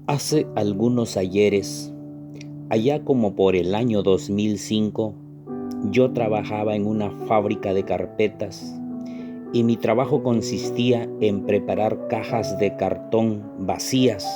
Hace algunos ayeres, allá como por el año 2005, yo trabajaba en una fábrica de carpetas y mi trabajo consistía en preparar cajas de cartón vacías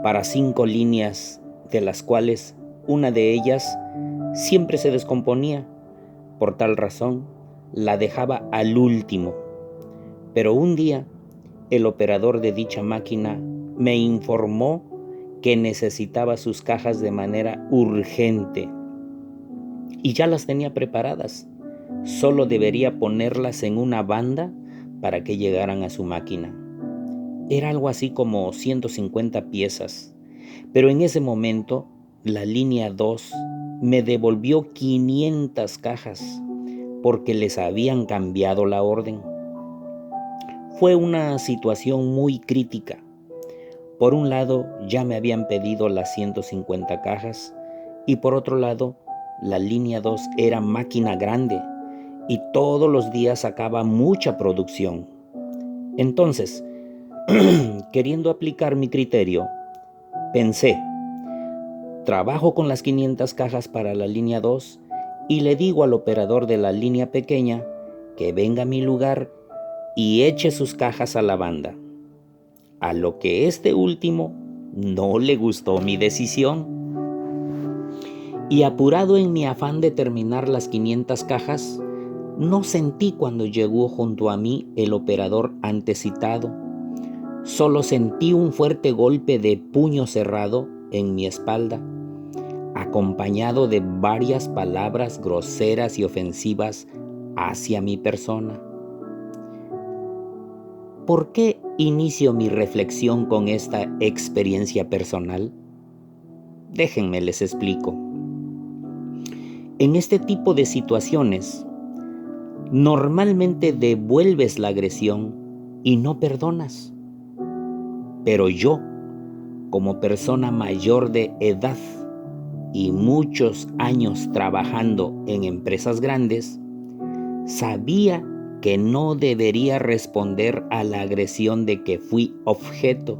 para 5 líneas, de las cuales una de ellas siempre se descomponía. Por tal razón, la dejaba al último. Pero un día, el operador de dicha máquina me informó que necesitaba sus cajas de manera urgente y ya las tenía preparadas. Solo debería ponerlas en una banda para que llegaran a su máquina. Era algo así como 150 piezas, pero en ese momento la línea 2 me devolvió 500 cajas porque les habían cambiado la orden. Fue una situación muy crítica. Por un lado, ya me habían pedido las 150 cajas y por otro lado, la línea 2 era máquina grande y todos los días sacaba mucha producción. Entonces, queriendo aplicar mi criterio, pensé, trabajo con las 500 cajas para la línea 2 y le digo al operador de la línea pequeña que venga a mi lugar y eche sus cajas a la banda. A lo que este último no le gustó mi decisión. Y apurado en mi afán de terminar las 500 cajas, no sentí cuando llegó junto a mí el operador antecitado. Solo sentí un fuerte golpe de puño cerrado en mi espalda, acompañado de varias palabras groseras y ofensivas hacia mi persona. ¿Por qué inicio mi reflexión con esta experiencia personal? Déjenme les explico. En este tipo de situaciones, normalmente devuelves la agresión y no perdonas. Pero yo, como persona mayor de edad y muchos años trabajando en empresas grandes, sabía que no debería responder a la agresión de que fui objeto.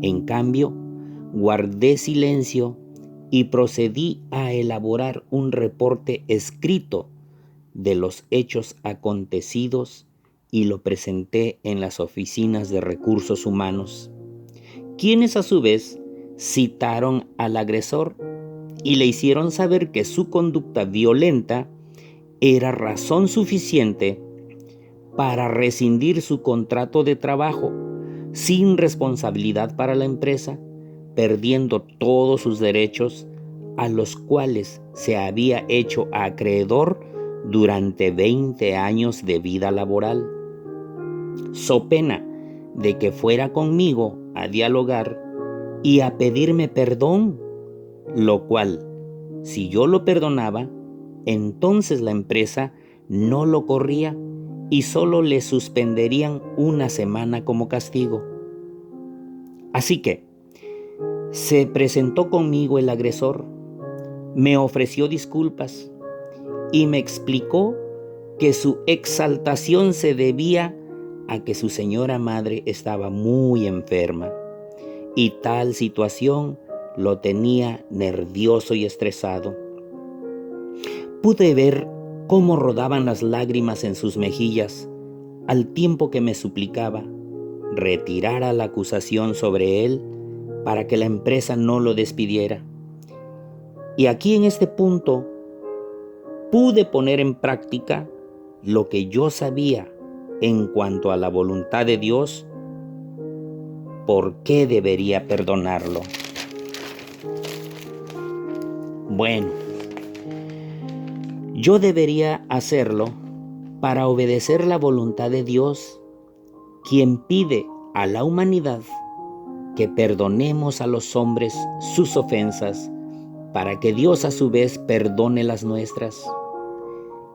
En cambio, guardé silencio y procedí a elaborar un reporte escrito de los hechos acontecidos y lo presenté en las oficinas de recursos humanos, quienes a su vez citaron al agresor y le hicieron saber que su conducta violenta era razón suficiente para rescindir su contrato de trabajo sin responsabilidad para la empresa, perdiendo todos sus derechos a los cuales se había hecho acreedor durante 20 años de vida laboral. So pena de que fuera conmigo a dialogar y a pedirme perdón, lo cual, si yo lo perdonaba, entonces la empresa no lo corría y solo le suspenderían una semana como castigo. Así que se presentó conmigo el agresor, me ofreció disculpas y me explicó que su exaltación se debía a que su señora madre estaba muy enferma y tal situación lo tenía nervioso y estresado. Pude ver cómo rodaban las lágrimas en sus mejillas al tiempo que me suplicaba retirara la acusación sobre él para que la empresa no lo despidiera. Y aquí en este punto pude poner en práctica lo que yo sabía en cuanto a la voluntad de Dios, por qué debería perdonarlo. Bueno, yo debería hacerlo para obedecer la voluntad de Dios, quien pide a la humanidad que perdonemos a los hombres sus ofensas, para que Dios a su vez perdone las nuestras.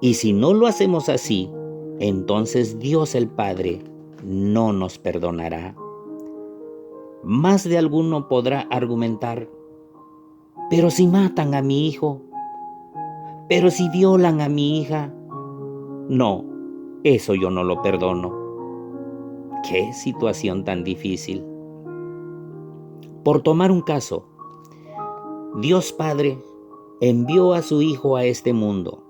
Y si no lo hacemos así, entonces Dios el Padre no nos perdonará. Más de alguno podrá argumentar, pero si matan a mi hijo, pero si violan a mi hija, no, eso yo no lo perdono. Qué situación tan difícil. Por tomar un caso, Dios Padre envió a su Hijo a este mundo.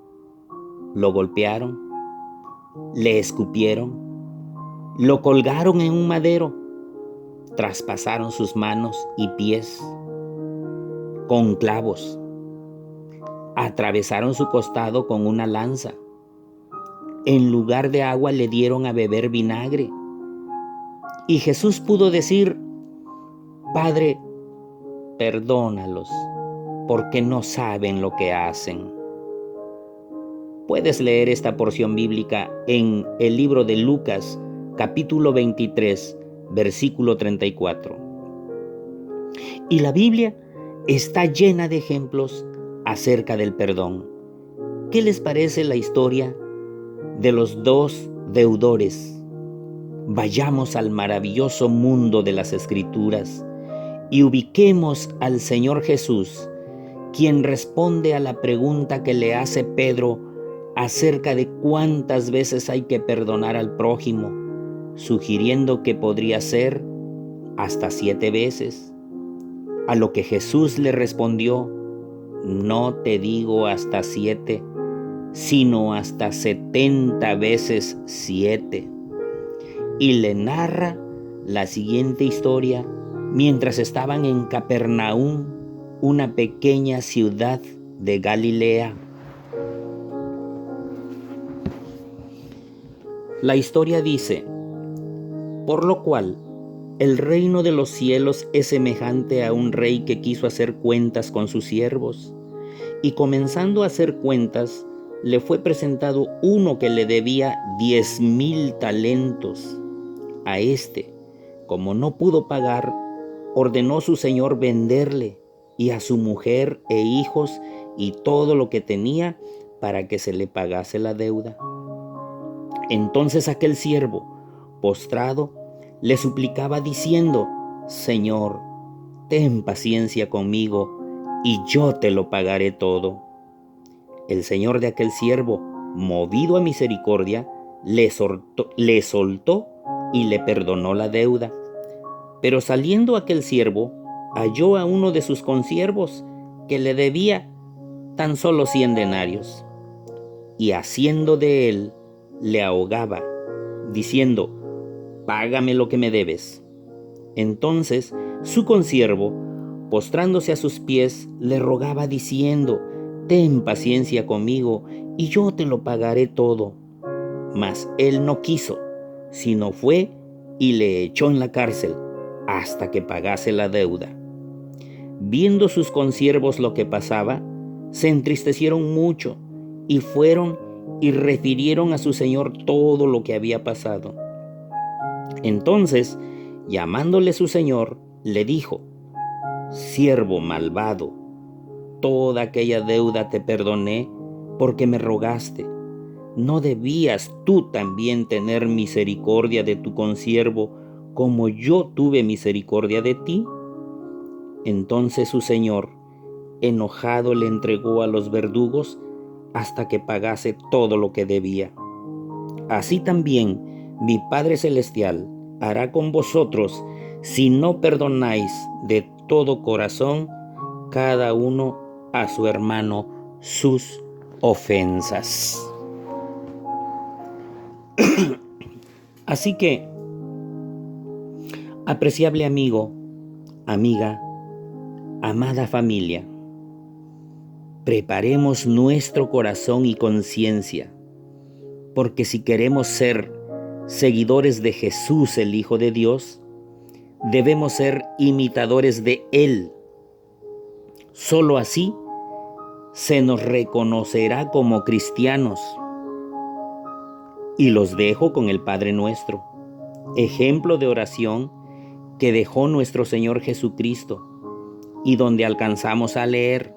Lo golpearon, le escupieron, lo colgaron en un madero, traspasaron sus manos y pies con clavos, atravesaron su costado con una lanza. En lugar de agua le dieron a beber vinagre. Y Jesús pudo decir: Padre, perdónalos, porque no saben lo que hacen. Puedes leer esta porción bíblica en el libro de Lucas, capítulo 23, versículo 34. Y la Biblia está llena de ejemplos acerca del perdón. ¿Qué les parece la historia de los dos deudores? Vayamos al maravilloso mundo de las Escrituras y ubiquemos al Señor Jesús, quien responde a la pregunta que le hace Pedro acerca de cuántas veces hay que perdonar al prójimo, sugiriendo que podría ser hasta 7 veces. A lo que Jesús le respondió: no te digo hasta 7, sino hasta 70 veces 7. Y le narra la siguiente historia mientras estaban en Capernaum, una pequeña ciudad de Galilea. La historia dice: por lo cual, el reino de los cielos es semejante a un rey que quiso hacer cuentas con sus siervos. Y comenzando a hacer cuentas, le fue presentado uno que le debía 10,000 talentos. A este, como no pudo pagar, ordenó su señor venderle, y a su mujer e hijos y todo lo que tenía, para que se le pagase la deuda. Entonces aquel siervo, postrado, le suplicaba diciendo: Señor, ten paciencia conmigo, y yo te lo pagaré todo. El señor de aquel siervo, movido a misericordia, le soltó y le perdonó la deuda. Pero saliendo aquel siervo, halló a uno de sus consiervos que le debía tan solo 100 denarios, y haciendo de él, le ahogaba, diciendo: págame lo que me debes. Entonces su consiervo, postrándose a sus pies, le rogaba diciendo: ten paciencia conmigo, y yo te lo pagaré todo. Mas él no quiso, sino fue y le echó en la cárcel hasta que pagase la deuda. Viendo sus consiervos lo que pasaba, se entristecieron mucho, y fueron y refirieron a su señor todo lo que había pasado. Entonces, llamándole su señor, le dijo: siervo malvado, toda aquella deuda te perdoné porque me rogaste. ¿No debías tú también tener misericordia de tu consiervo como yo tuve misericordia de ti? Entonces su señor, enojado, le entregó a los verdugos hasta que pagase todo lo que debía. Así también mi Padre Celestial hará con vosotros si no perdonáis de todo corazón cada uno a su hermano sus ofensas. Así que, apreciable amigo, amiga, amada familia, preparemos nuestro corazón y conciencia, porque si queremos ser seguidores de Jesús, el Hijo de Dios, debemos ser imitadores de Él. Solo así se nos reconocerá como cristianos. Y los dejo con el Padre Nuestro, ejemplo de oración que dejó nuestro Señor Jesucristo, y donde alcanzamos a leer: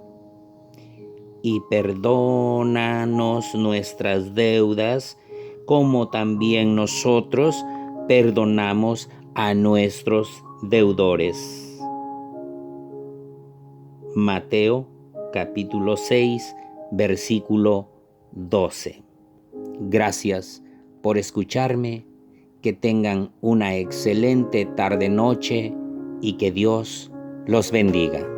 y perdónanos nuestras deudas, como también nosotros perdonamos a nuestros deudores. Mateo capítulo 6, versículo 12. Gracias por escucharme, que tengan una excelente tarde-noche y que Dios los bendiga.